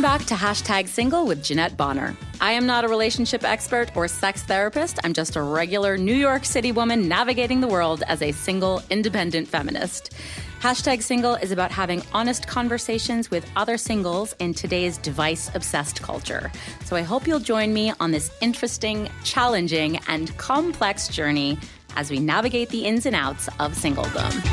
back to Hashtag Single with Jeanette Bonner. I am not a relationship expert or sex therapist. I'm just a regular New York City woman navigating the world as a single, independent feminist. Hashtag Single is about having honest conversations with other singles in today's device-obsessed culture. So I hope you'll join me on this interesting, challenging, and complex journey as we navigate the ins and outs of singledom.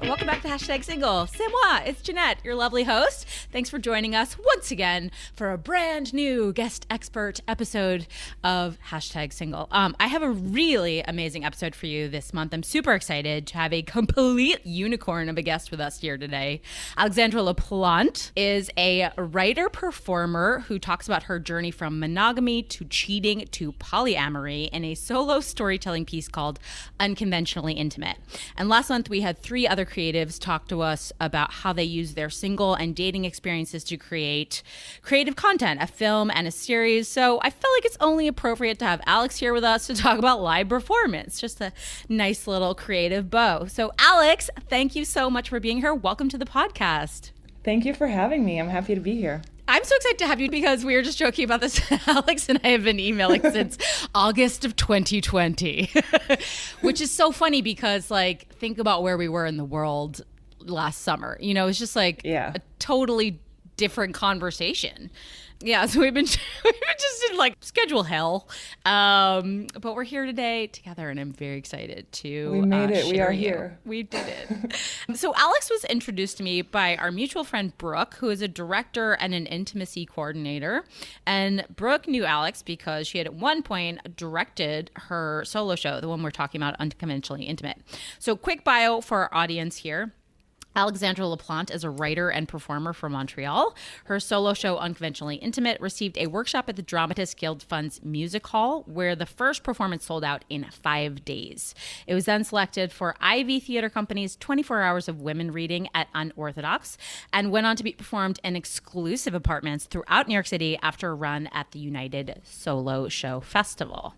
Welcome back to Hashtag Single. C'est moi, it's Jeanette, your lovely host. Thanks for joining us once again for a brand new guest expert episode of Hashtag Single. I have a really amazing episode for you this month. I'm super excited to have a complete unicorn of a guest with us here today. Alexandra Laplante is a writer-performer who talks about her journey from monogamy to cheating to polyamory in a solo storytelling piece called Unconventionally Intimate. And last month we had 3 other creatives talk to us about how they use their single and dating experiences to create creative content, a film and a series. So I felt like it's only appropriate to have Alex here with us to talk about live performance. Just a nice little creative bow. So Alex, thank you so much for being here. Welcome to the podcast. Thank you for having me. I'm happy to be here. I'm so excited to have you because we were just joking about this. Alex and I have been emailing since August of 2020, which is so funny because, like, think about where we were in the world last summer. You know, it's just like a totally different conversation. Yeah, so we've been just in like schedule hell, but we're here today together, and I'm very excited to. We made it. We are here. We did it. So Alex was introduced to me by our mutual friend Brooke, who is a director and an intimacy coordinator. And Brooke knew Alex because she had at one point directed her solo show, the one we're talking about, Unconventionally Intimate. So quick bio for our audience here. Alexandra Laplante is a writer and performer from Montreal. Her solo show, Unconventionally Intimate, received a workshop at the Dramatists Guild Fund's Music Hall, where the first performance sold out in 5 days. It was then selected for Ivy Theater Company's 24 Hours of Women Reading at Unorthodox, and went on to be performed in exclusive apartments throughout New York City after a run at the United Solo Show Festival.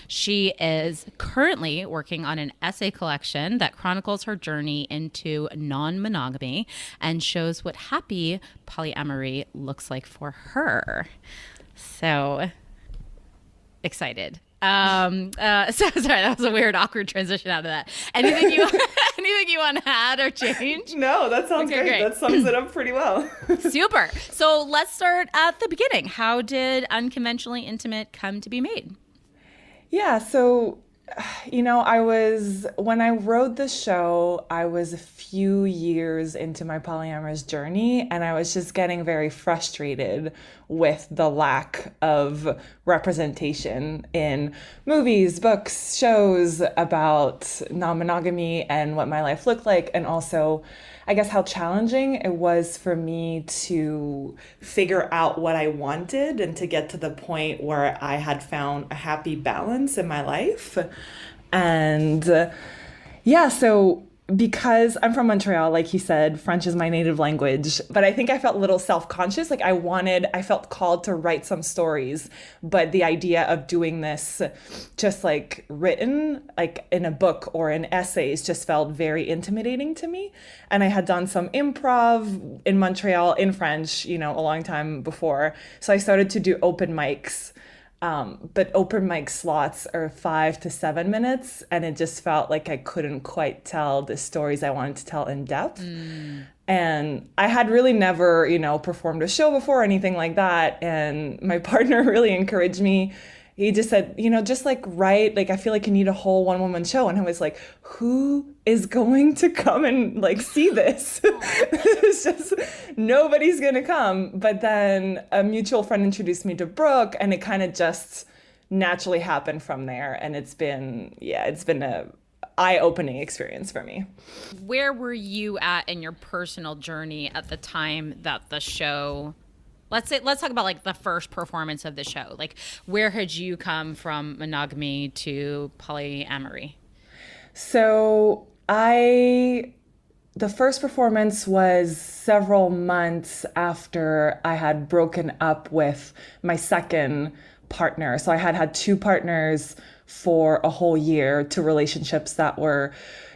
She is currently working on an essay collection that chronicles her journey into non-monogamy and shows what happy polyamory looks like for her. So excited. So sorry, that was a weird, awkward transition out of that. Anything you want to add or change? No, that sounds great. That sums it up pretty well. Super. So let's start at the beginning. How did Unconventionally Intimate come to be made? Yeah, so, when I wrote the show, I was a few years into my polyamorous journey, and I was just getting very frustrated with the lack of representation in movies, books, shows about non-monogamy and what my life looked like, and also I guess how challenging it was for me to figure out what I wanted and to get to the point where I had found a happy balance in my life. And so because I'm from Montreal, like he said, French is my native language, but I think I felt a little self-conscious. Like I felt called to write some stories, but the idea of doing this just like written, like in a book or in essays, just felt very intimidating to me. And I had done some improv in Montreal in French, a long time before. So I started to do open mics. But open mic slots are 5 to 7 minutes, and it just felt like I couldn't quite tell the stories I wanted to tell in depth. And I had really never, performed a show before or anything like that. And my partner really encouraged me. He just said, just like write, like I feel like you need a whole one-woman show. And I was like, who is going to come and like see this? It's just nobody's gonna come. But then a mutual friend introduced me to Brooke, and it kind of just naturally happened from there. And it's been a eye-opening experience for me. Where were you at in your personal journey at the time that the show? Let's talk about like the first performance of the show. Like, where had you come from monogamy to polyamory? So I The first performance was several months after I had broken up with my second partner. So I had had two partners for a whole year, two relationships that were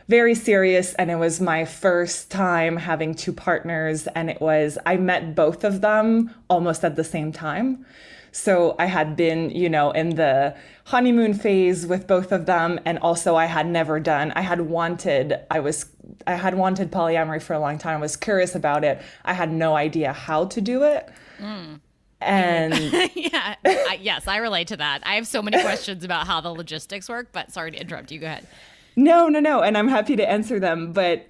very serious. And it was my first time having two partners. And I met both of them almost at the same time. So I had been, in the honeymoon phase with both of them. And also I had never done, I had wanted polyamory for a long time. I was curious about it. I had no idea how to do it. And Yeah. Yes, I relate to that. I have so many questions about how the logistics work, but sorry to interrupt you. Go ahead. no. And I'm happy to answer them. But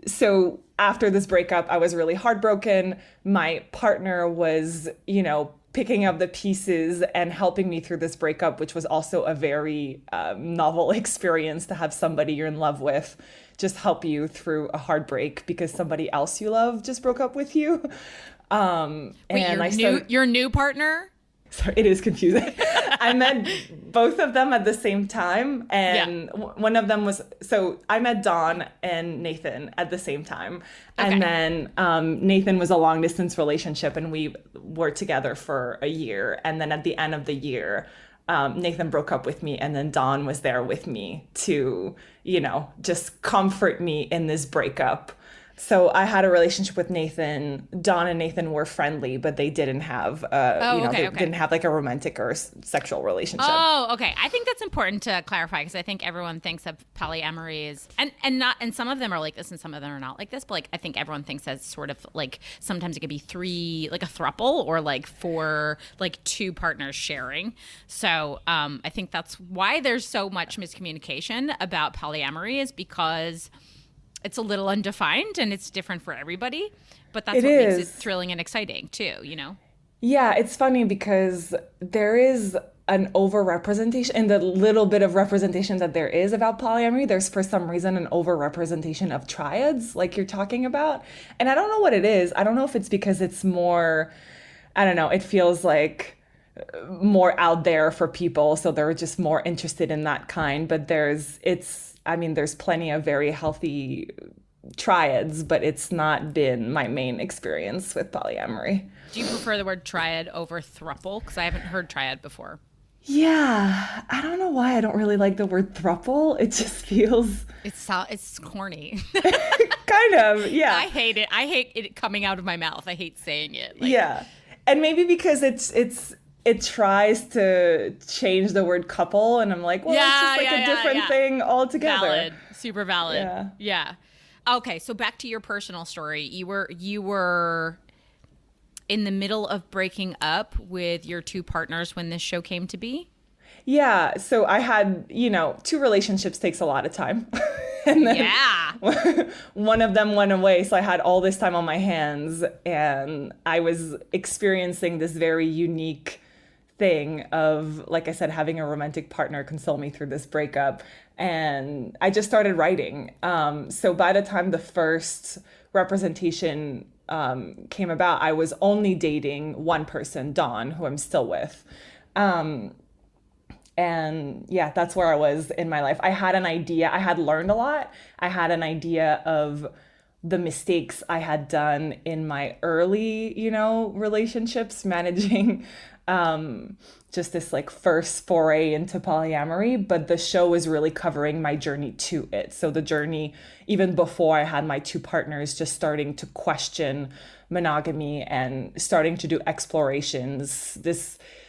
so after this breakup, I was really heartbroken. My partner was, picking up the pieces and helping me through this breakup, which was also a very novel experience to have somebody you're in love with just help you through a heartbreak because somebody else you love just broke up with you. Wait, your new partner? Sorry, it is confusing. I met both of them at the same time. And one of them so I met Dawn and Nathan at the same time. Okay. And then Nathan was a long distance relationship and we were together for a year. And then at the end of the year, Nathan broke up with me and then Dawn was there with me to, just comfort me in this breakup. So I had a relationship with Nathan. Dawn and Nathan were friendly, but they didn't have, didn't have like a romantic or sexual relationship. Oh, okay. I think that's important to clarify because I think everyone thinks of polyamory as, and some of them are like this and some of them are not like this, but like I think everyone thinks as sort of like sometimes it could be three, like a throuple or like four, like two partners sharing. So I think that's why there's so much miscommunication about polyamory is because it's a little undefined and it's different for everybody, but that's what makes it thrilling and exciting too, Yeah, it's funny because there is an overrepresentation in the little bit of representation that there is about polyamory. There's for some reason an overrepresentation of triads like you're talking about. And I don't know what it is. I don't know if it's because it's more, I don't know, it feels like more out there for people. So they're just more interested in that kind, but there's plenty of very healthy triads, but it's not been my main experience with polyamory. Do you prefer the word triad over throuple? Because I haven't heard triad before. Yeah, I don't know why I don't really like the word throuple. It just feels... It's corny. Kind of, yeah. I hate it. I hate it coming out of my mouth. I hate saying it. Yeah, and maybe because it tries to change the word couple, and I'm like, well, it's just like a different thing altogether. Valid. Super valid. Yeah. Okay, so back to your personal story. You were in the middle of breaking up with your two partners when this show came to be? Yeah, so I had, two relationships takes a lot of time. And then one of them went away, so I had all this time on my hands, and I was experiencing this very unique thing of, like I said, having a romantic partner console me through this breakup. And I just started writing. So by the time the first representation came about, I was only dating one person, Dawn, who I'm still with. And yeah, that's where I was in my life. I had an idea. I had learned a lot. I had an idea of the mistakes I had done in my early, relationships, managing just this like first foray into polyamory, but the show was really covering my journey to it. So the journey, even before I had my two partners, just starting to question monogamy and starting to do explorations.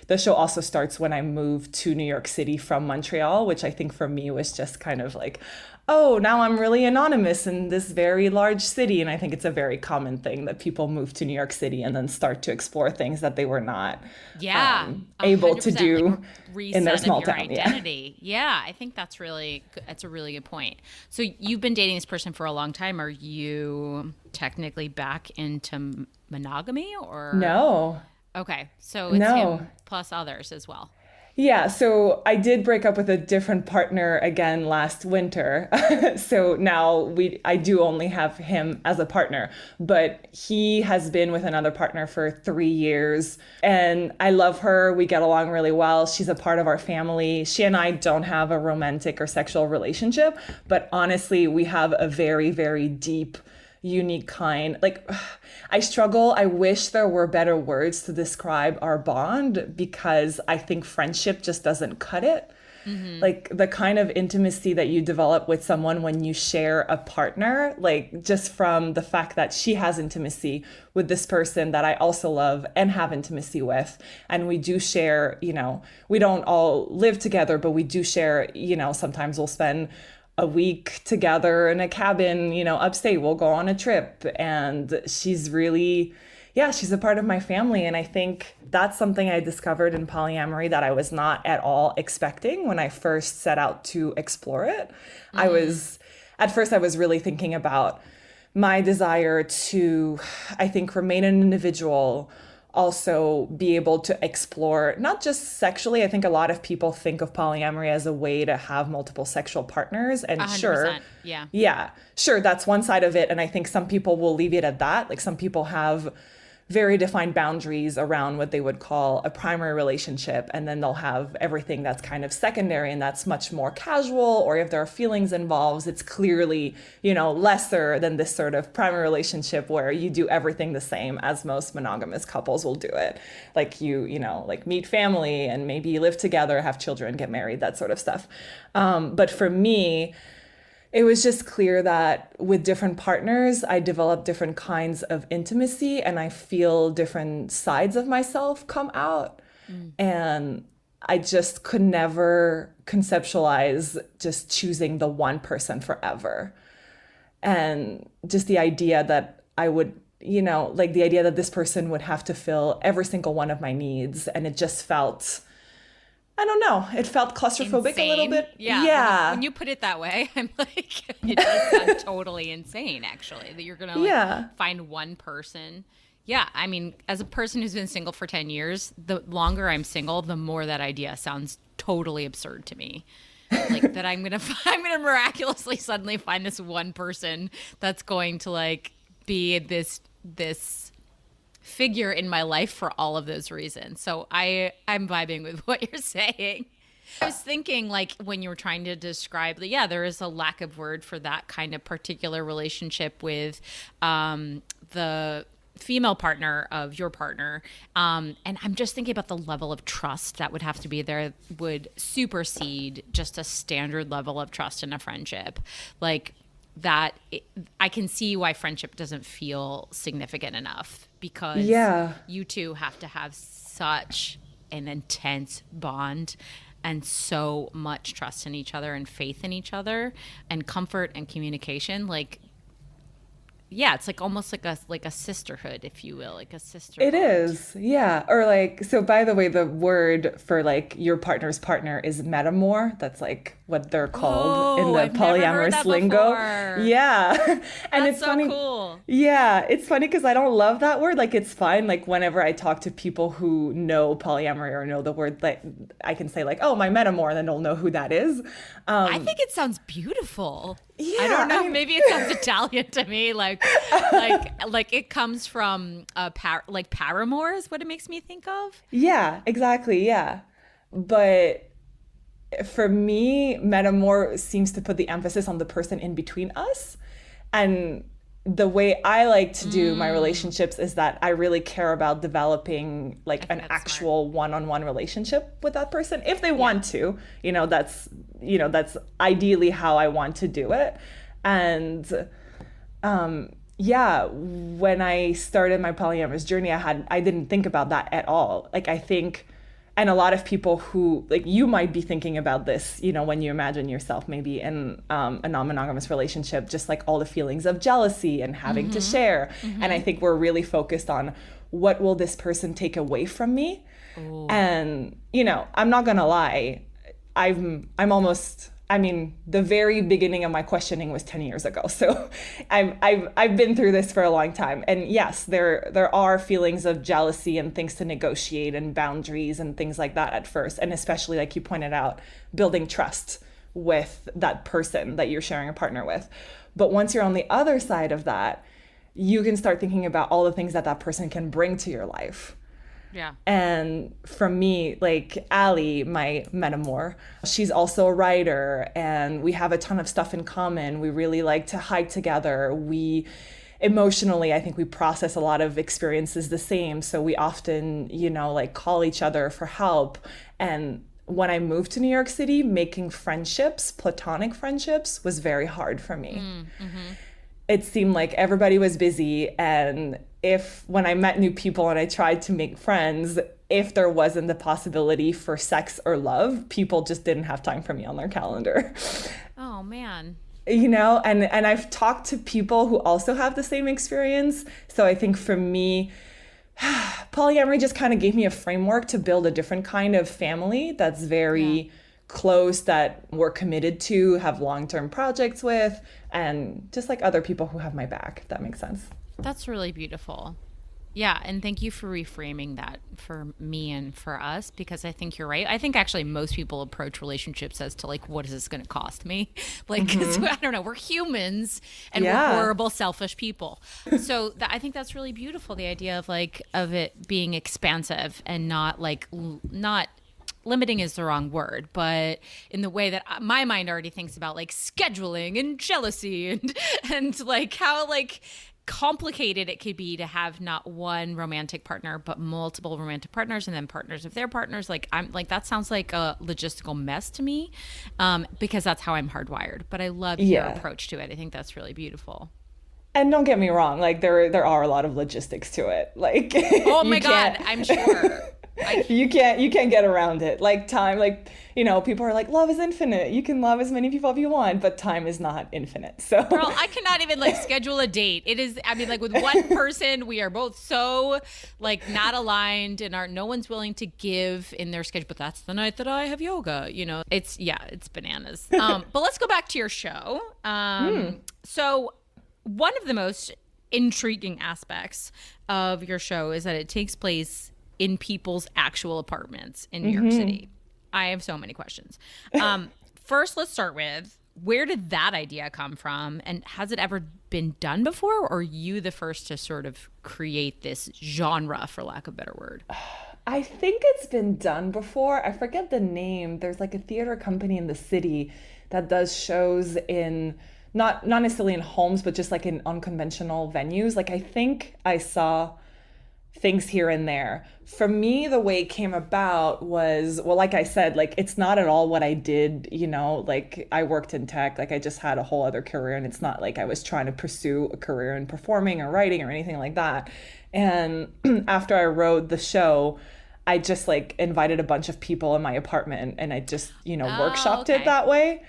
The show also starts when I moved to New York City from Montreal, which I think for me was just kind of like, oh, now I'm really anonymous in this very large city. And I think it's a very common thing that people move to New York City and then start to explore things that they were not able to do like in their small town. Identity. Yeah, I think that's a really good point. So you've been dating this person for a long time. Are you technically back into monogamy or? No. Okay, so it's him plus others as well. Yeah, so I did break up with a different partner again last winter. So now I do only have him as a partner, but he has been with another partner for 3 years and I love her. We get along really well. She's a part of our family. She and I don't have a romantic or sexual relationship, but honestly, we have a very, very deep unique kind. Like, I struggle. I wish there were better words to describe our bond because I think friendship just doesn't cut it. Like the kind of intimacy that you develop with someone when you share a partner, like just from the fact that she has intimacy with this person that I also love and have intimacy with. And we do share, we don't all live together, but we do share, sometimes we'll spend a week together in a cabin, upstate. We'll go on a trip. And she's really, yeah, she's a part of my family. And I think that's something I discovered in polyamory that I was not at all expecting when I first set out to explore it. At first, I was really thinking about my desire to, I think, remain an individual, also be able to explore, not just sexually. I think a lot of people think of polyamory as a way to have multiple sexual partners. And 100%, sure, that's one side of it. And I think some people will leave it at that. Like some people have very defined boundaries around what they would call a primary relationship. And then they'll have everything that's kind of secondary and that's much more casual. Or if there are feelings involved, it's clearly, lesser than this sort of primary relationship where you do everything the same as most monogamous couples will do it. Like like meet family and maybe live together, have children, get married, that sort of stuff. But for me, it was just clear that with different partners, I develop different kinds of intimacy and I feel different sides of myself come out. And I just could never conceptualize just choosing the one person forever. And just the idea that I would, like the idea that this person would have to fill every single one of my needs. And it just felt, I don't know. It felt claustrophobic insane. A little bit. Yeah. When you put it that way, I'm like, it does sound totally insane, actually, that you're going to find one person. Yeah. I mean, as a person who's been single for 10 years, the longer I'm single, the more that idea sounds totally absurd to me. Like that I'm going to miraculously suddenly find this one person that's going to like be this figure in my life for all of those reasons. So I'm vibing with what you're saying. I was thinking like when you were trying to describe there is a lack of word for that kind of particular relationship with the female partner of your partner. And I'm just thinking about the level of trust that would have to be there would supersede just a standard level of trust in a friendship. Like that I can see why friendship doesn't feel significant enough because you two have to have such an intense bond and so much trust in each other and faith in each other and comfort and communication. Like, yeah, it's like almost like a sisterhood, if you will, like a sister. It is, yeah. Or like, so by the way, the word for like your partner's partner is metamor. That's like what they're called in the polyamorous lingo. Yeah. And That's it's so funny. Cool. Yeah, it's funny because I don't love that word. Like it's fine. Like whenever I talk to people who know polyamory or know the word, like I can say like, oh, my metamor, and then they'll know who that is. I think it sounds beautiful. Yeah, I don't know. Maybe it sounds Italian to me. Like it comes from paramour is what it makes me think of. Yeah, exactly. Yeah. But for me, metamor seems to put the emphasis on the person in between us. And the way I like to do my relationships is that I really care about developing like an actual one-on-one relationship with that person if they want to. That's ideally how I want to do it. And when I started my polyamorous journey, I didn't think about that at all. Like I think, and a lot of people who like you might be thinking about this, when you imagine yourself maybe in a non-monogamous relationship, just like all the feelings of jealousy and having to share. And I think we're really focused on what will this person take away from me? Ooh. And, I'm not going to lie. I'm almost I mean, the very beginning of my questioning was 10 years ago. So I've been through this for a long time. And yes, there are feelings of jealousy and things to negotiate and boundaries and things like that at first. And especially, like you pointed out, building trust with that person that you're sharing a partner with. But once you're on the other side of that, you can start thinking about all the things that that person can bring to your life. Yeah. And for me, like Allie, my metamor, she's also a writer and we have a ton of stuff in common. We really like to hike together. We emotionally, I think we process a lot of experiences the same. So we often, like call each other for help. And when I moved to New York City, making friendships, platonic friendships, was very hard for me. Mm-hmm. It seemed like everybody was busy, and when I met new people and I tried to make friends, if there wasn't the possibility for sex or love, people just didn't have time for me on their calendar. Oh man. And I've talked to people who also have the same experience. So I think for me, polyamory just kind of gave me a framework to build a different kind of family that's very close, that we're committed to, have long-term projects with, and just like other people who have my back, if that makes sense. That's really beautiful. Yeah, and thank you for reframing that for me and for us, because I think you're right. I think actually most people approach relationships as to like, what is this going to cost me? Like, 'cause I don't know, we're humans and we're horrible, selfish people. So I think that's really beautiful. The idea of it being expansive and not limiting is the wrong word, but in the way that my mind already thinks about like scheduling and jealousy and like how like complicated it could be to have not one romantic partner but multiple romantic partners and then partners of their partners. Like I'm like, that sounds like a logistical mess to me, because that's how I'm hardwired. But I love your approach to it. I think that's really beautiful. And don't get me wrong, like there are a lot of logistics to it. Like oh my God, I'm sure. You can't get around it. Like time, like, people are like, love is infinite. You can love as many people as you want, but time is not infinite. So girl, I cannot even like schedule a date. It is, I mean, like with one person, we are both so like not aligned and no one's willing to give in their schedule, but that's the night that I have yoga, it's bananas. But let's go back to your show. So one of the most intriguing aspects of your show is that it takes place in people's actual apartments in New York City. I have so many questions. First, let's start with, where did that idea come from? And has it ever been done before? Or are you the first to sort of create this genre, for lack of a better word? I think it's been done before. I forget the name. There's like a theater company in the city that does shows in, not necessarily in homes, but just like in unconventional venues. Like I think I saw things here and there. For me, the way it came about was, well, like I said, like it's not at all what I did, like I worked in tech, like I just had a whole other career, and it's not like I was trying to pursue a career in performing or writing or anything like that. And after I wrote the show, I just like invited a bunch of people in my apartment and I just, workshopped it that way.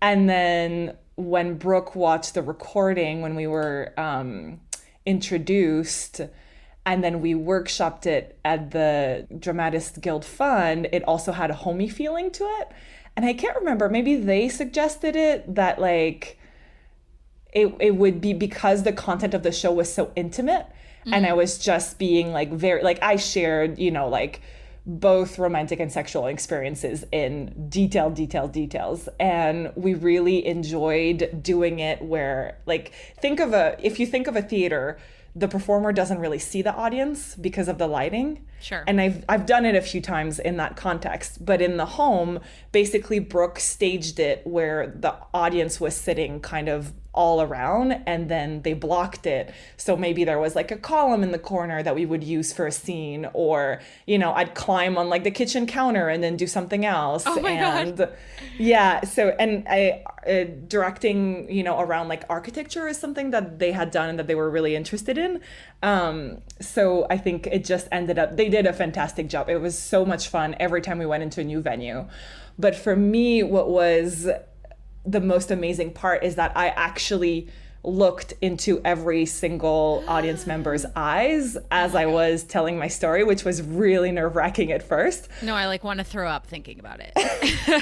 And then when Brooke watched the recording, when we were introduced, and then we workshopped it at the Dramatists Guild Fund, it also had a homey feeling to it. And I can't remember, maybe they suggested it, that like it would be because the content of the show was so intimate. And I was just being like very, like I shared, like both romantic and sexual experiences in details. And we really enjoyed doing it where, like, if you think of a theater, the performer doesn't really see the audience because of the lighting. Sure. And I've done it a few times in that context. But in the home, basically Brooke staged it where the audience was sitting kind of all around, and then they blocked it. So maybe there was like a column in the corner that we would use for a scene, or, I'd climb on like the kitchen counter and then do something else. Oh my God. Yeah. So, and directing, around like architecture is something that they had done and that they were really interested in. So I think it just ended up, they did a fantastic job. It was so much fun every time we went into a new venue. But for me, what was the most amazing part is that I actually looked into every single audience member's eyes as I was telling my story, which was really nerve-wracking at first. No, I like want to throw up thinking about it.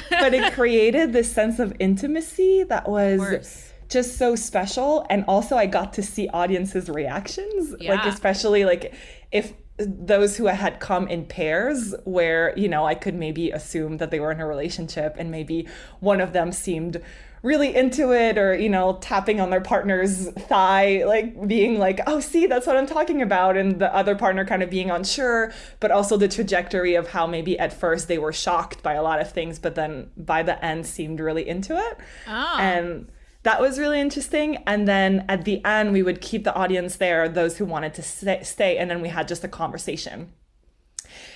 But it created this sense of intimacy that was just so special. And also I got to see audiences' reactions, like especially like if those who had come in pairs where, you know, I could maybe assume that they were in a relationship and maybe one of them seemed really into it, or, you know, tapping on their partner's thigh, like being like, oh, see, that's what I'm talking about. And the other partner kind of being unsure, but also the trajectory of how maybe at first they were shocked by a lot of things, but then by the end seemed really into it. Oh. And that was really interesting. And then at the end, we would keep the audience there, those who wanted to stay. And then we had just a conversation.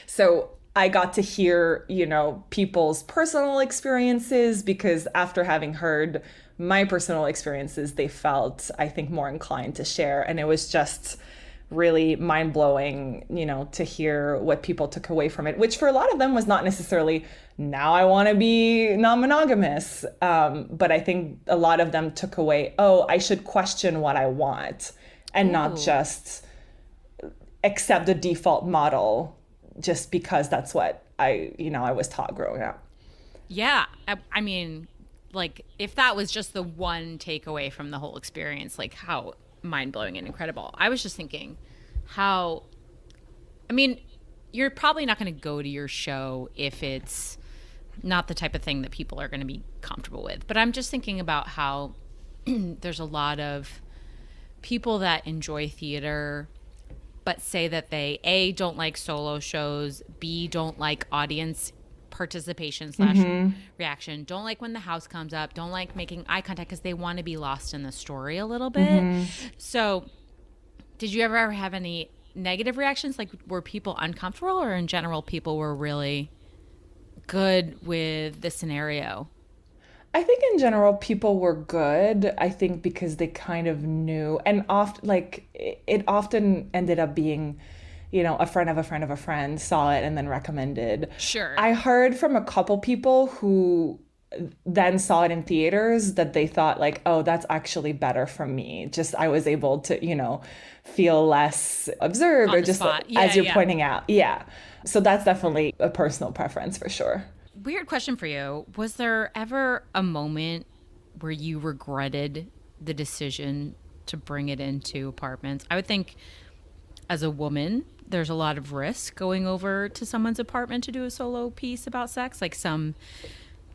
So I got to hear, you know, people's personal experiences, because after having heard my personal experiences, they felt, I think, more inclined to share. And it was just really mind-blowing, you know, to hear what people took away from it, which for a lot of them was not necessarily, now I want to be non-monogamous. But I think a lot of them took away, oh, I should question what I want and not just accept the default model just because that's what I was taught growing up. Yeah. I mean, like, if that was just the one takeaway from the whole experience, like, how mind-blowing and incredible. I was just thinking you're probably not going to go to your show if it's not the type of thing that people are going to be comfortable with. But I'm just thinking about how there's a lot of people that enjoy theater but say that they, A, don't like solo shows, B, don't like audience participation / reaction, don't like when the house comes up, don't like making eye contact because they want to be lost in the story a little bit. So did you ever have any negative reactions? Like, were people uncomfortable, or in general people were really good with the scenario? I think in general people were good. I think because they kind of knew, and often, like, it often ended up being, you know, a friend of a friend of a friend saw it and then recommended. Sure. I heard from a couple people who then saw it in theaters that they thought, like, oh, that's actually better for me. Just I was able to, you know, feel less observed On or the just spot. as you're pointing out. Yeah. So that's definitely a personal preference for sure. Weird question for you. Was there ever a moment where you regretted the decision to bring it into apartments? I would think as a woman, there's a lot of risk going over to someone's apartment to do a solo piece about sex. Like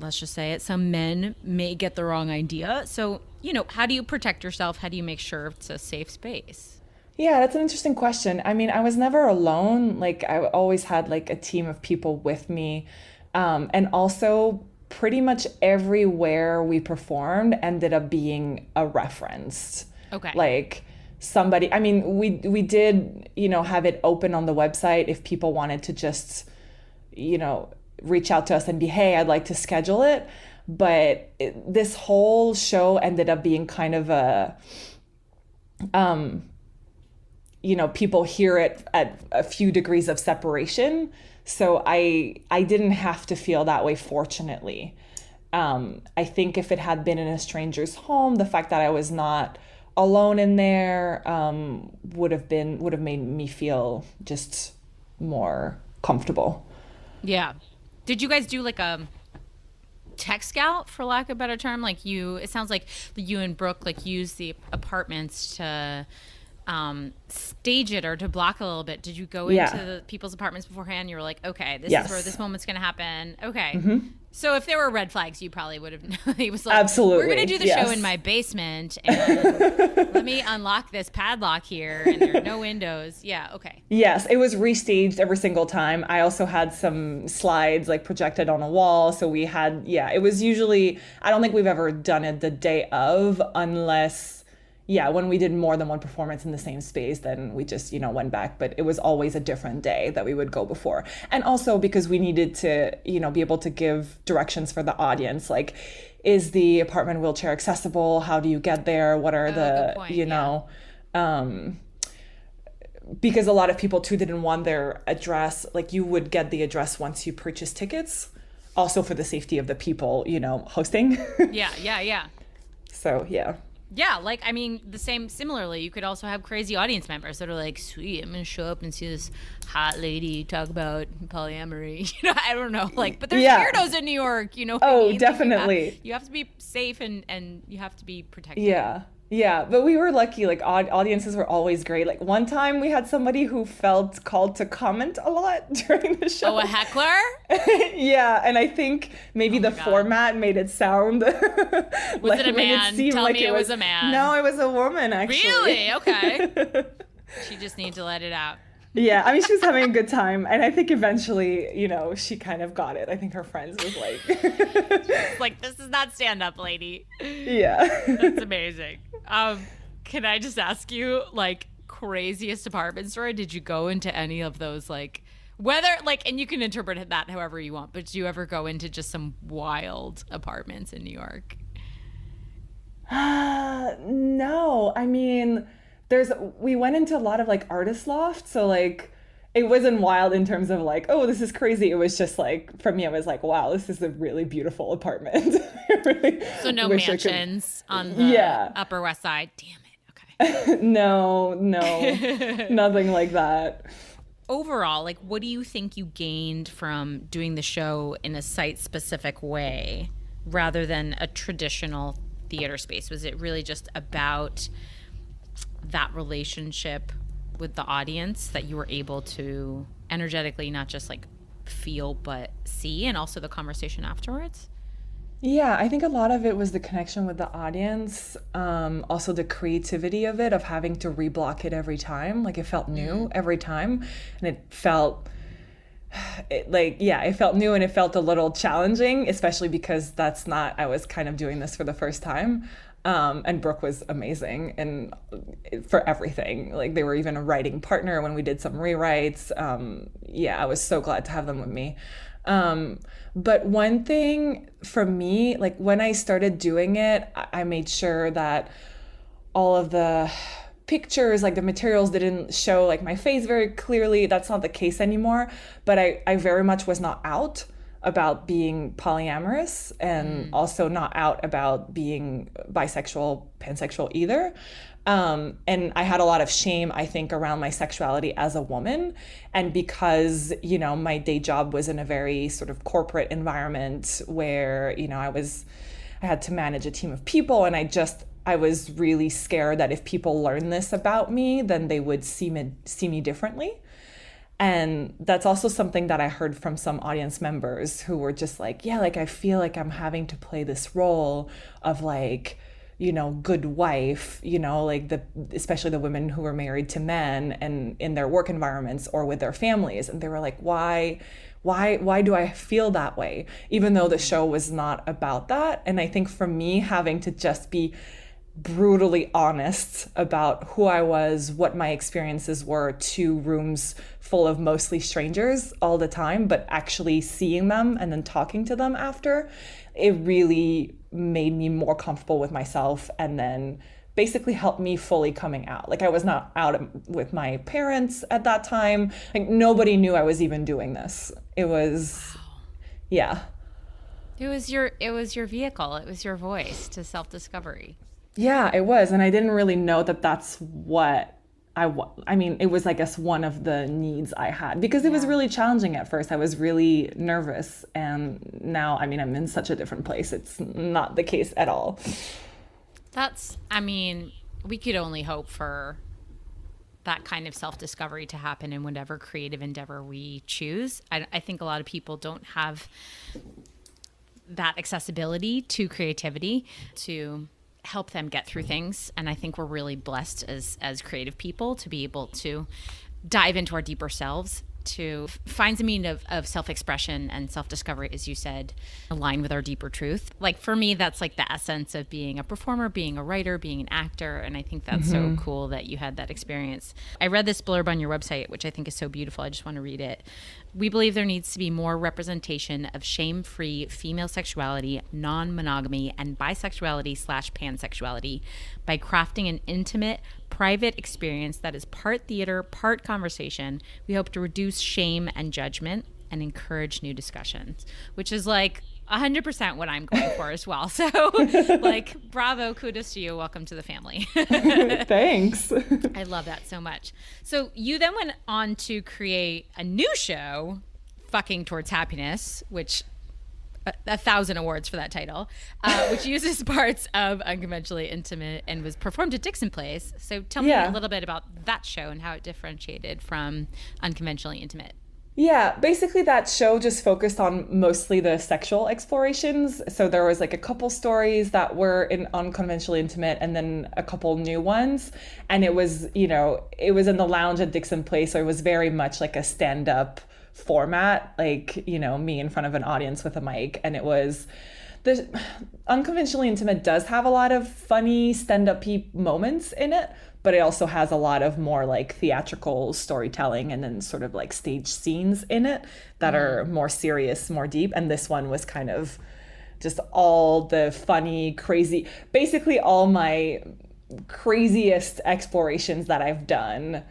let's just say it, some men may get the wrong idea. So, you know, how do you protect yourself? How do you make sure it's a safe space? Yeah, that's an interesting question. I mean, I was never alone. Like, I always had like a team of people with me. And also pretty much everywhere we performed ended up being a reference. Okay. Like somebody, I mean, we did, you know, have it open on the website if people wanted to just, you know, reach out to us and be, hey, I'd like to schedule it. But this whole show ended up being kind of a, you know, people hear it at a few degrees of separation. So I didn't have to feel that way, fortunately. I think if it had been in a stranger's home, the fact that I was not alone in there would have made me feel just more comfortable. Yeah. Did you guys do like a tech scout, for lack of a better term? Like it sounds like you and Brooke like use the apartments to stage it or to block a little bit. Did you go into the people's apartments beforehand? You were like, okay, this is where this moment's going to happen. Okay. So if there were red flags, you probably would have known. He was like, absolutely, we're going to do the show in my basement and let me unlock this padlock here and there are no windows. Yeah. Okay. Yes. It was restaged every single time. I also had some slides like projected on a wall. So we had, it was usually, I don't think we've ever done it the day of unless, when we did more than one performance in the same space, then we just, you know, went back. But it was always a different day that we would go before. And also because we needed to, you know, be able to give directions for the audience. Like, is the apartment wheelchair accessible? How do you get there? What are because a lot of people too didn't want their address. Like, you would get the address once you purchase tickets, also for the safety of the people, you know, hosting. Yeah. So, yeah. Yeah, like, I mean, similarly, you could also have crazy audience members that are like, sweet, I'm going to show up and see this hot lady talk about polyamory. I don't know. Like, but there's Yeah. weirdos in New York, what I Oh, mean? Like, definitely. you have to be safe and you have to be protected. Yeah. Yeah, but we were lucky. Like, audiences were always great. Like, one time we had somebody who felt called to comment a lot during the show. Oh, a heckler? Yeah, and I think maybe the God. format made it sound Was it a man? Tell me it was a man. No, it was a woman, actually. Really? Okay. She just needs to let it out. Yeah, I mean, she was having a good time, and I think eventually, she kind of got it. I think her friends was like... Like, this is not stand-up, lady. Yeah. That's amazing. Can I just ask you, like, craziest apartment story? Did you go into any of those, like, whether, like, and you can interpret that however you want, but did you ever go into just some wild apartments in New York? No, I mean, we went into a lot of like artist lofts, so like it wasn't wild in terms of like, oh, this is crazy. It was just like, for me, I was like, wow, this is a really beautiful apartment. Really so no wish mansions on the Upper West Side. Damn it. Okay. No, nothing like that. Overall, like, what do you think you gained from doing the show in a site-specific way rather than a traditional theater space? Was it really just about that relationship with the audience that you were able to energetically not just like feel but see, and also the conversation afterwards? Yeah, I think a lot of it was the connection with the audience, also the creativity of it, of having to reblock it every time. Like, it felt new every time, and it felt it felt new, and it felt a little challenging, especially because I was kind of doing this for the first time. And Brooke was amazing and for everything. Like, they were even a writing partner when we did some rewrites. I was so glad to have them with me. But one thing for me, like, when I started doing it, I made sure that all of the pictures, like the materials, didn't show like my face very clearly. That's not the case anymore. But I very much was not out about being polyamorous, and also not out about being bisexual, pansexual either. And I had a lot of shame, I think, around my sexuality as a woman. And because, my day job was in a very sort of corporate environment where, I had to manage a team of people, and I was really scared that if people learned this about me, then they would see me differently. And that's also something that I heard from some audience members who were just like, yeah, like, I feel like I'm having to play this role of like, good wife, like especially the women who were married to men and in their work environments or with their families. And they were like, why do I feel that way? Even though the show was not about that. And I think for me, having to just be brutally honest about who I was, what my experiences were, to rooms full of mostly strangers all the time, but actually seeing them and then talking to them after, it really made me more comfortable with myself, and then basically helped me fully coming out. Like, I was not out with my parents at that time. Like, nobody knew I was even doing this. It was, yeah. It was your vehicle. It was your voice to self-discovery. Yeah, it was. And I didn't really know that that's what I mean, it was, I guess, one of the needs I had, because it was really challenging at first. I was really nervous. And now, I mean, I'm in such a different place. It's not the case at all. We could only hope for that kind of self-discovery to happen in whatever creative endeavor we choose. I think a lot of people don't have that accessibility to creativity to help them get through things. And I think we're really blessed as creative people to be able to dive into our deeper selves, to find some meaning of self-expression and self-discovery, as you said, align with our deeper truth. Like, for me, that's like the essence of being a performer, being a writer, being an actor. And I think that's so cool that you had that experience. I read this blurb on your website, which I think is so beautiful. I just want to read it. We believe there needs to be more representation of shame-free female sexuality, non-monogamy, and bisexuality/pansexuality by crafting an intimate, private experience that is part theater, part conversation. We hope to reduce shame and judgment and encourage new discussions, which is like 100% what I'm going for as well. So, like, bravo, kudos to you. Welcome to the family. Thanks. I love that so much. So you then went on to create a new show, Fucking Towards Happiness, which 1,000 awards for that title, which uses parts of Unconventionally Intimate and was performed at Dixon Place. So tell me a little bit about that show and how it differentiated from Unconventionally Intimate. Yeah, basically that show just focused on mostly the sexual explorations. So there was like a couple stories that were in Unconventionally Intimate and then a couple new ones. And it was, it was in the lounge at Dixon Place. So it was very much like a stand-up format, like, me in front of an audience with a mic. And it was, the Unconventionally Intimate does have a lot of funny stand-up-y moments in it, but it also has a lot of more like theatrical storytelling and then sort of like stage scenes in it that are more serious, more deep. And this one was kind of just all the funny, crazy, basically all my craziest explorations that I've done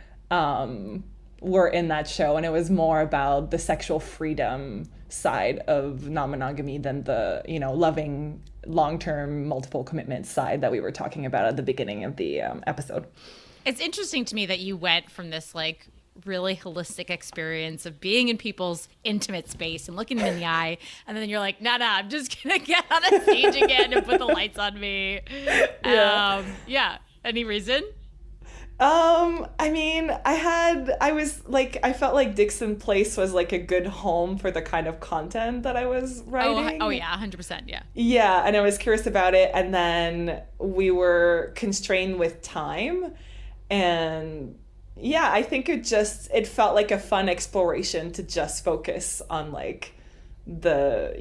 were in that show. And it was more about the sexual freedom side of non-monogamy than the, loving long-term multiple commitment side that we were talking about at the beginning of the episode. It's interesting to me that you went from this like really holistic experience of being in people's intimate space and looking them in the eye, and then you're like, nah, I'm just gonna get on a stage again and put the lights on me. Any reason? I felt like Dixon Place was like a good home for the kind of content that I was writing. Oh yeah, 100%, yeah. Yeah, and I was curious about it, and then we were constrained with time, and yeah, I think it felt like a fun exploration to just focus on like the,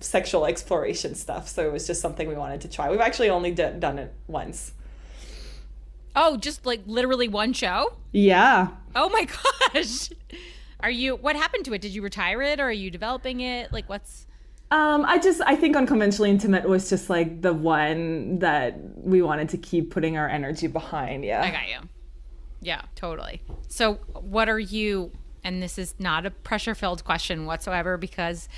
sexual exploration stuff. So it was just something we wanted to try. We've actually only done it once. Oh, just like literally one show? Yeah. Oh my gosh. What happened to it? Did you retire it or are you developing it? Like what's... I think Unconventionally Intimate was just like the one that we wanted to keep putting our energy behind. Yeah. I got you. Yeah, totally. So what are you, and this is not a pressure-filled question whatsoever because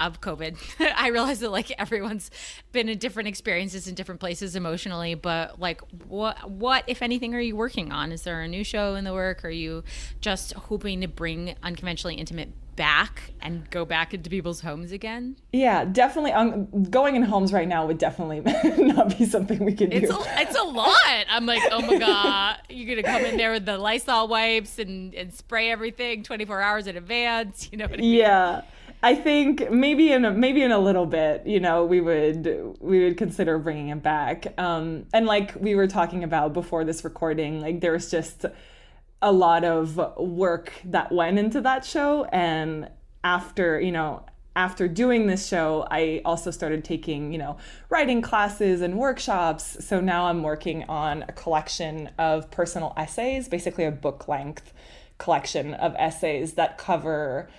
of COVID. I realize that like everyone's been in different experiences in different places emotionally, but like what if anything are you working on? Is there a new show in the work? Are you just hoping to bring Unconventionally Intimate back and go back into people's homes again? Yeah, definitely. Going in homes right now would definitely not be something we could do. It's a lot. I'm like, oh my God, you're going to come in there with the Lysol wipes and spray everything 24 hours in advance. You know what I mean? Yeah. I think maybe in a little bit, we would consider bringing it back. And like we were talking about before this recording, like there's just a lot of work that went into that show. And after doing this show, I also started taking, writing classes and workshops. So now I'm working on a collection of personal essays, basically a book length collection of essays that cover.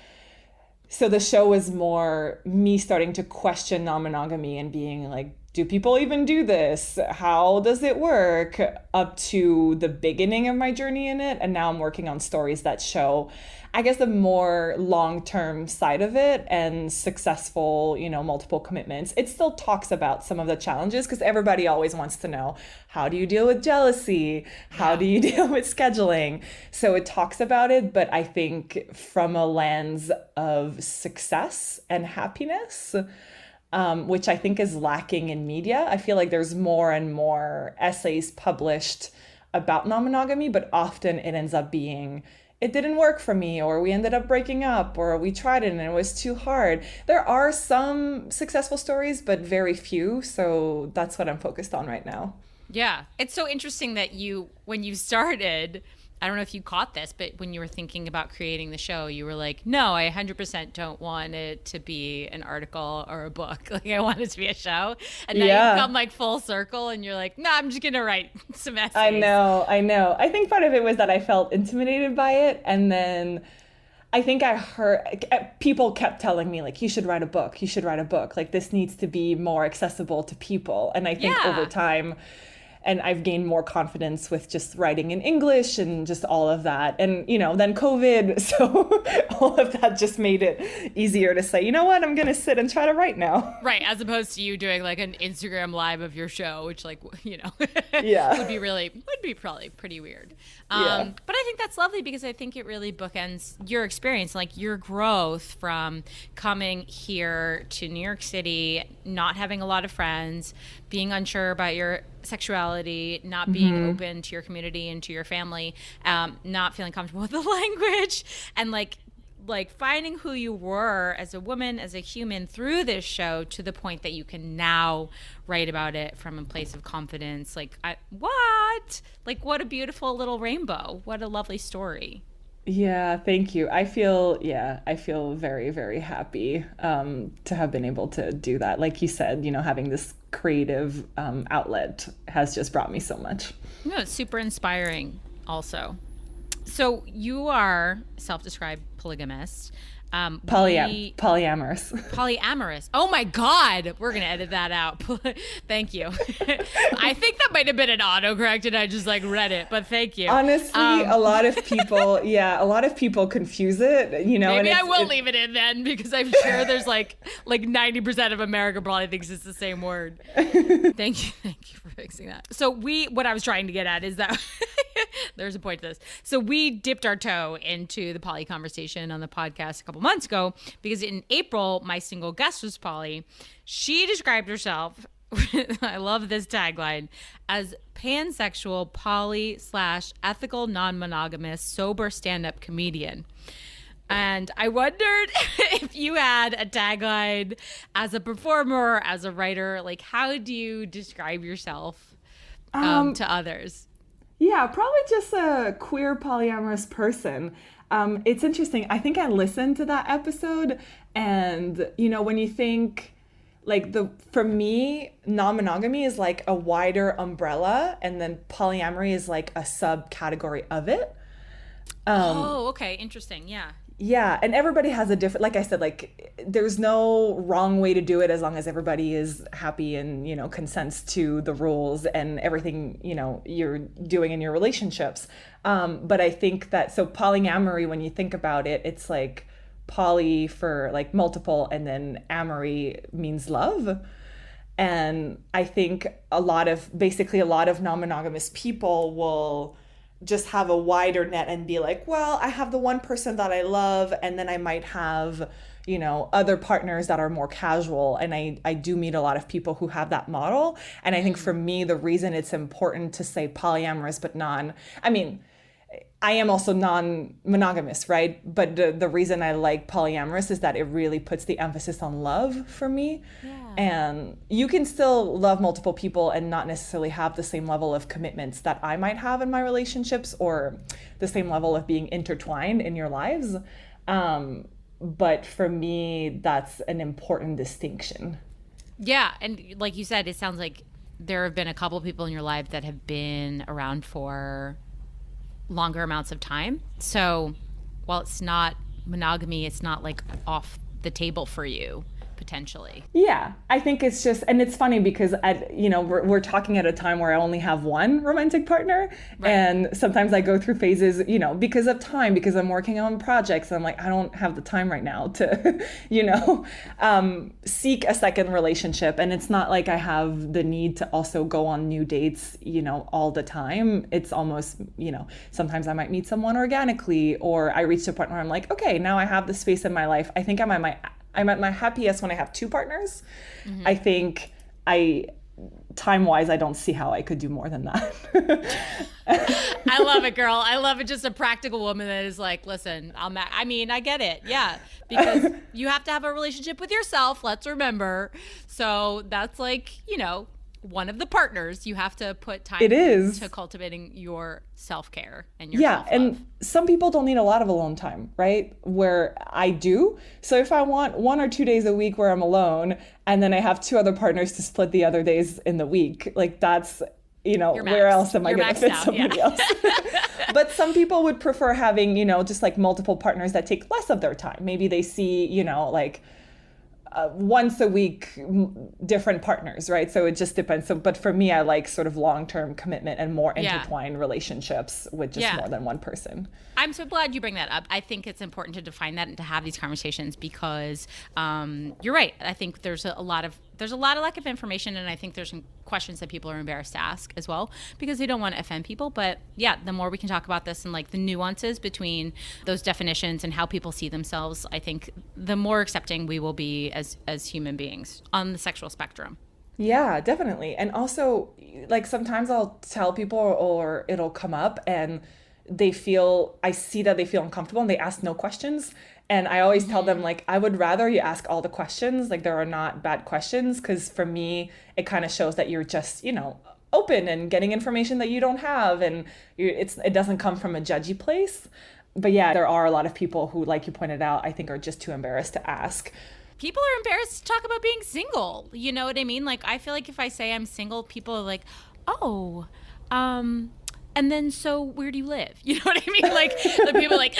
So the show was more me starting to question non-monogamy and being like, do people even do this? How does it work? Up to the beginning of my journey in it. And now I'm working on stories that show, I guess, the more long-term side of it and successful, multiple commitments. It still talks about some of the challenges because everybody always wants to know, how do you deal with jealousy? How do you deal with scheduling? So it talks about it, but I think from a lens of success and happiness, which I think is lacking in media. I feel like there's more and more essays published about non-monogamy, but often it ends up being, it didn't work for me, or we ended up breaking up, or we tried it and it was too hard. There are some successful stories, but very few. So that's what I'm focused on right now. Yeah. It's so interesting that when you started, I don't know if you caught this, but when you were thinking about creating the show, you were like, no, I 100% don't want it to be an article or a book. Like, I want it to be a show. And now you've come like full circle and you're like, no, I'm just going to write some essays. I know. I think part of it was that I felt intimidated by it. And then I think I heard people kept telling me like, you should write a book. Like, this needs to be more accessible to people. And I think over time, and I've gained more confidence with just writing in English and just all of that. And, then COVID, so all of that just made it easier to say, you know what, I'm going to sit and try to write now. Right, as opposed to you doing like an Instagram live of your show, which Yeah. would be probably pretty weird. Yeah. But I think that's lovely because I think it really bookends your experience, like your growth from coming here to New York City, not having a lot of friends, being unsure about your sexuality, not being open to your community and to your family, not feeling comfortable with the language, and like finding who you were as a woman, as a human through this show to the point that you can now write about it from a place of confidence. What a beautiful little rainbow. What a lovely story. Yeah, thank you. I feel very, very happy to have been able to do that. Like you said, having this creative outlet has just brought me so much. No, it's super inspiring also. So you are self-described polygamist. Polyamorous. Polyamorous. Oh my God. We're going to edit that out. Thank you. I think that might have been an autocorrect and I just read it, but thank you. Honestly, a lot of people confuse it, Maybe I will leave it in then because I'm sure there's like 90% of America probably thinks it's the same word. Thank you for fixing that. So what I was trying to get at is that there's a point to this. So we dipped our toe into the poly conversation on the podcast a couple months ago because in April, my single guest was poly. She described herself, I love this tagline, as pansexual, poly / ethical, non-monogamous, sober stand-up comedian. And I wondered if you had a tagline as a performer, as a writer, how do you describe yourself to others? Yeah, probably just a queer polyamorous person. It's interesting. I think I listened to that episode and, when you think for me, non-monogamy is like a wider umbrella and then polyamory is like a subcategory of it. Okay. Interesting. Yeah. Yeah, and everybody has a different, like I said, there's no wrong way to do it as long as everybody is happy and, consents to the rules and everything, you're doing in your relationships. But I think that, so polyamory, when you think about it, it's like poly for multiple and then amory means love. And I think a lot of non-monogamous people will just have a wider net and be like, well, I have the one person that I love, and then I might have, other partners that are more casual. And I do meet a lot of people who have that model. And I think for me, the reason it's important to say polyamorous, but I am also non-monogamous, right? But the reason I like polyamorous is that it really puts the emphasis on love for me. Yeah. And you can still love multiple people and not necessarily have the same level of commitments that I might have in my relationships or the same level of being intertwined in your lives. But for me, that's an important distinction. Yeah. And like you said, it sounds like there have been a couple of people in your life that have been around for longer amounts of time. So while it's not monogamy, it's not off the table for you potentially. Yeah, I think it's just, and it's funny because we're talking at a time where I only have one romantic partner, right. And sometimes I go through phases, because of time, because I'm working on projects, and I'm like, I don't have the time right now to, seek a second relationship. And it's not like I have the need to also go on new dates, all the time. It's almost, sometimes I might meet someone organically, or I reach a point where I'm like, okay, now I have the space in my life. I think I'm at my happiest when I have two partners. Mm-hmm. I think time-wise, I don't see how I could do more than that. I love it, girl. I love it. Just a practical woman that is like, listen, I get it. Yeah. Because you have to have a relationship with yourself. Let's remember. So that's one of the partners. You have to put time into cultivating your self-care and your self-love. And some people don't need a lot of alone time, right? Where I do. So if I want 1 or 2 days a week where I'm alone, and then I have 2 other partners to split the other days in the week, that's, where else am I going to fit somebody else? But some people would prefer having, just multiple partners that take less of their time. Maybe they see, once a week different partners, right? So it just depends. So, but for me, I like sort of long-term commitment and more intertwined relationships with just more than one person. I'm so glad you bring that up. I think it's important to define that and to have these conversations because you're right. I think there's a lot of lack of information, and I think there's some questions that people are embarrassed to ask as well because they don't want to offend people. But yeah, the more we can talk about this and like the nuances between those definitions and how people see themselves, I think the more accepting we will be as human beings on the sexual spectrum. Yeah, definitely. And also, like sometimes I'll tell people or it'll come up and I see that they feel uncomfortable and they ask no questions. And I always tell them, like, I would rather you ask all the questions. Like, there are not bad questions, because for me, it kind of shows that you're just, open and getting information that you don't have. And it doesn't come from a judgy place. But yeah, there are a lot of people who, like you pointed out, I think are just too embarrassed to ask. People are embarrassed to talk about being single. You know what I mean? Like, I feel like if I say I'm single, people are like, oh, and then so where do you live? You know what I mean? Like the people are like,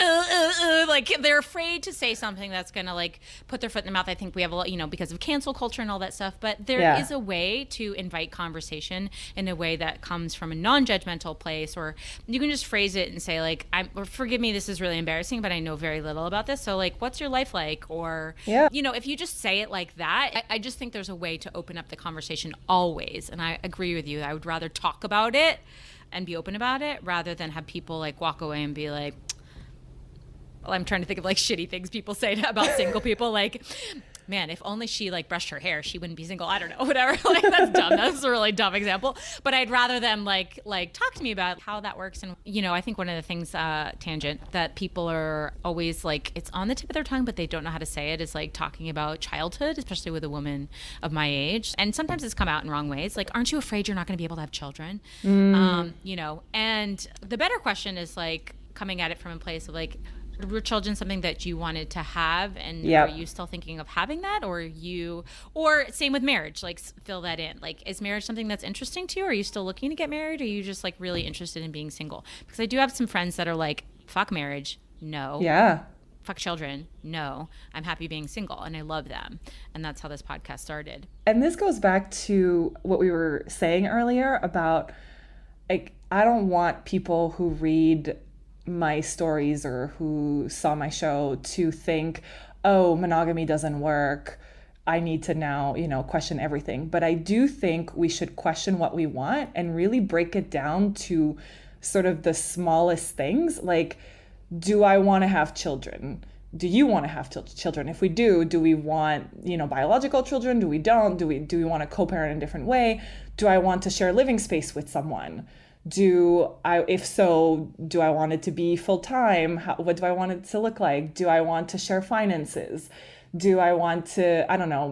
like they're afraid to say something that's going to like put their foot in the mouth. I think we have a lot, because of cancel culture and all that stuff, but there is a way to invite conversation in a way that comes from a non-judgmental place, or you can just phrase it and say like, forgive me, this is really embarrassing, but I know very little about this. So like, what's your life like? Or, if you just say it like that, I just think there's a way to open up the conversation always. And I agree with you. I would rather talk about it and be open about it rather than have people like walk away and be like, well, I'm trying to think of like shitty things people say about single people. Like, man, if only she like brushed her hair, she wouldn't be single. I don't know, whatever. Like that's dumb. That's a really dumb example. But I'd rather them like talk to me about how that works. And, I think one of the things, tangent, that people are always like, it's on the tip of their tongue, but they don't know how to say it, is like talking about childhood, especially with a woman of my age. And sometimes it's come out in wrong ways. Like, aren't you afraid you're not going to be able to have children? And the better question is like coming at it from a place of like, were children something that you wanted to have, and are you still thinking of having that, or same with marriage, like fill that in. Like, is marriage something that's interesting to you? Are you still looking to get married? Or are you just like really interested in being single? Because I do have some friends that are like, fuck marriage, no. Yeah. Fuck children, no. I'm happy being single and I love them. And that's how this podcast started. And this goes back to what we were saying earlier about, like, I don't want people who read my stories or who saw my show to think, oh, monogamy doesn't work, I need to now, question everything. But I do think we should question what we want and really break it down to sort of the smallest things. Like, do I want to have children? Do you want to have children? If we do we want, biological children? Do we don't? Do we want to co-parent in a different way? Do I want to share living space with someone? If so, do I want it to be full-time? What do I want it to look like? Do I want to share finances? Do I want to,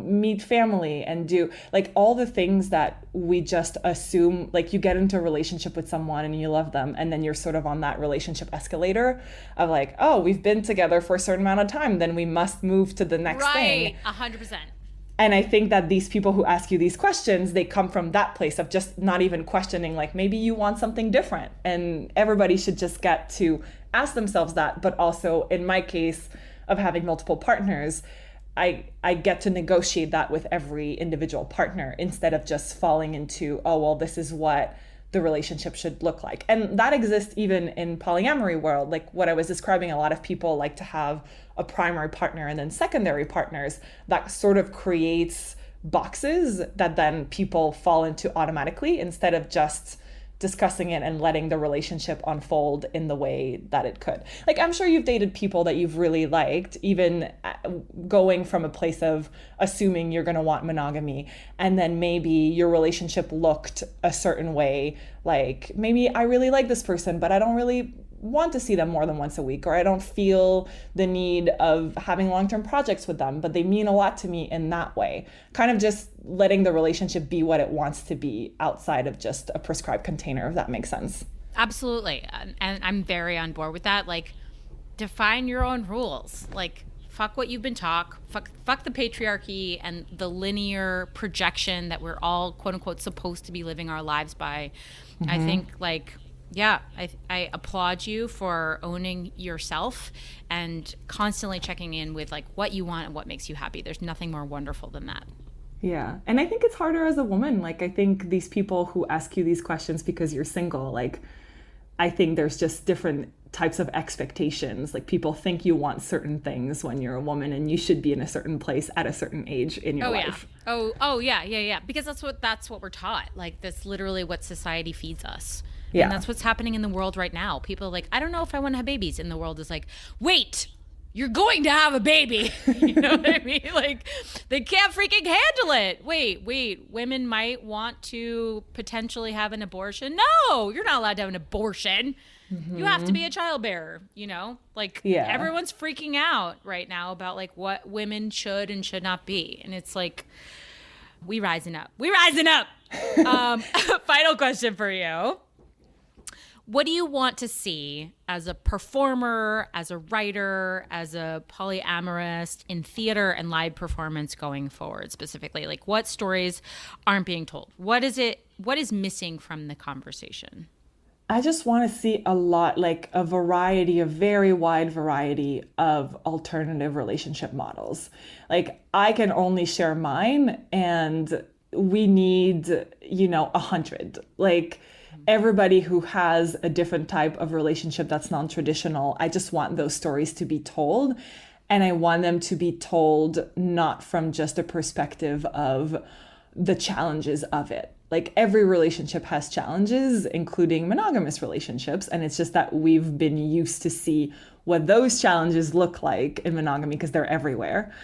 meet family and do like all the things that we just assume, like you get into a relationship with someone and you love them, and then you're sort of on that relationship escalator of like, oh, we've been together for a certain amount of time, then we must move to the next thing. Right, 100%. And I think that these people who ask you these questions, they come from that place of just not even questioning, like maybe you want something different. And everybody should just get to ask themselves that. But also in my case of having multiple partners, I get to negotiate that with every individual partner instead of just falling into, oh, well, this is what the relationship should look like. And that exists even in polyamory world. Like what I was describing, a lot of people like to have a primary partner and then secondary partners. That sort of creates boxes that then people fall into automatically instead of just discussing it and letting the relationship unfold in the way that it could. Like, I'm sure you've dated people that you've really liked, even going from a place of assuming you're going to want monogamy, and then maybe your relationship looked a certain way. Like, maybe I really like this person, but I don't really want to see them more than once a week, or I don't feel the need of having long-term projects with them, but they mean a lot to me in that way. Kind of just letting the relationship be what it wants to be outside of just a prescribed container, if that makes sense. Absolutely. And I'm very on board with that. Like, define your own rules. Like, fuck what you've been taught. Fuck the patriarchy and the linear projection that we're all, quote unquote, supposed to be living our lives by. Mm-hmm. I think, like, Yeah, I applaud you for owning yourself and constantly checking in with like what you want and what makes you happy. There's nothing more wonderful than that. Yeah. And I think it's harder as a woman. Like, I think these people who ask you these questions because you're single, like, I think there's just different types of expectations. Like, people think you want certain things when you're a woman and you should be in a certain place at a certain age in your life. Yeah. Because that's what we're taught. Like, that's literally what society feeds us. Yeah. And that's what's happening in the world right now. People are like, I don't know if I want to have babies. And the world is like, wait, you're going to have a baby. You know what I mean? Like, they can't freaking handle it. Wait, women might want to potentially have an abortion. No, you're not allowed to have an abortion. Mm-hmm. You have to be a childbearer, you know? Like, everyone's freaking out right now about like what women should and should not be. And it's like, we rising up. Final question for you. What do you want to see as a performer, as a writer, as a polyamorist in theater and live performance going forward specifically? Like, what stories aren't being told? What is missing from the conversation? I just want to see a very wide variety of alternative relationship models. Like, I can only share mine, and we need, 100. Like, everybody who has a different type of relationship that's non-traditional, I just want those stories to be told. And I want them to be told not from just a perspective of the challenges of it. Like, every relationship has challenges, including monogamous relationships. And it's just that we've been used to see what those challenges look like in monogamy because they're everywhere.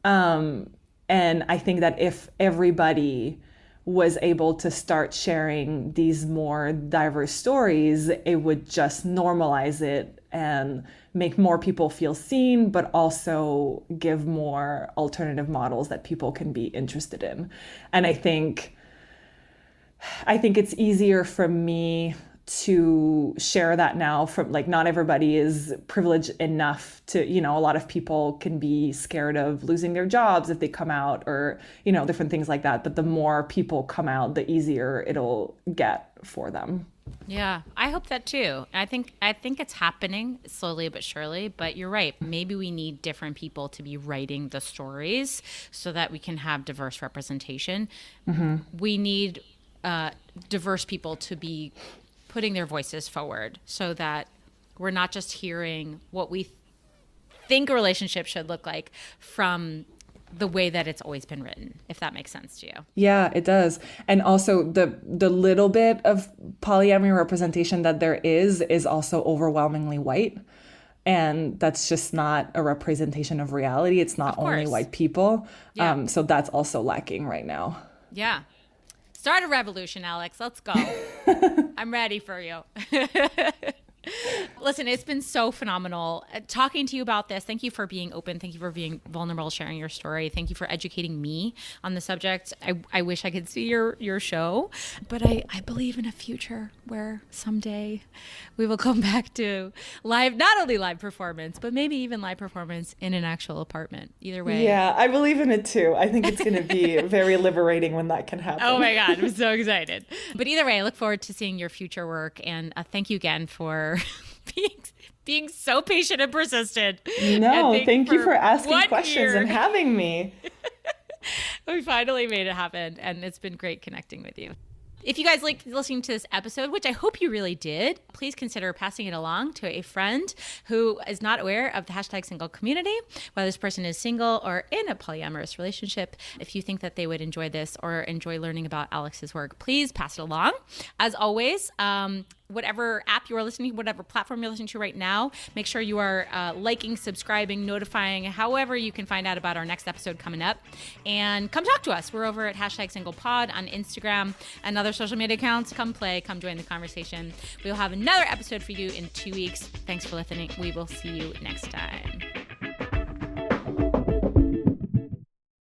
And I think that if everybody was able to start sharing these more diverse stories, it would just normalize it and make more people feel seen, but also give more alternative models that people can be interested in. And I think it's easier for me to share that now from like, not everybody is privileged enough to, a lot of people can be scared of losing their jobs if they come out or, different things like that. But the more people come out, the easier it'll get for them. Yeah, I hope that too. I think it's happening slowly but surely, but you're right. Maybe we need different people to be writing the stories so that we can have diverse representation. Mm-hmm. We need diverse people to be putting their voices forward so that we're not just hearing what we think a relationship should look like from the way that it's always been written, if that makes sense to you. Yeah, it does. And also the little bit of polyamory representation that there is also overwhelmingly white. And that's just not a representation of reality. It's not only white people. Yeah. So that's also lacking right now. Yeah. Start a revolution, Alex. Let's go. I'm ready for you. Listen, it's been so phenomenal talking to you about this. Thank you for being open. Thank you for being vulnerable, sharing your story. Thank you for educating me on the subject. I wish I could see your show, but I believe in a future where someday we will come back to live, not only live performance, but maybe even live performance in an actual apartment. Either way. Yeah, I believe in it too. I think it's going to be very liberating when that can happen. Oh my God, I'm so excited. But either way, I look forward to seeing your future work. And thank you again for being so patient and persistent. No, thank you for asking questions and having me. We finally made it happen, and it's been great connecting with you. If you guys liked listening to this episode, which I hope you really did, please consider passing it along to a friend who is not aware of the #single community, whether this person is single or in a polyamorous relationship. If you think that they would enjoy this or enjoy learning about Alex's work, please pass it along. As always, whatever app you are listening, whatever platform you're listening to right now, make sure you are liking, subscribing, notifying, however you can find out about our next episode coming up. And come talk to us. We're over at #SinglePod on Instagram and other social media accounts. Come play, come join the conversation. We'll have another episode for you in 2 weeks. Thanks for listening. We will see you next time.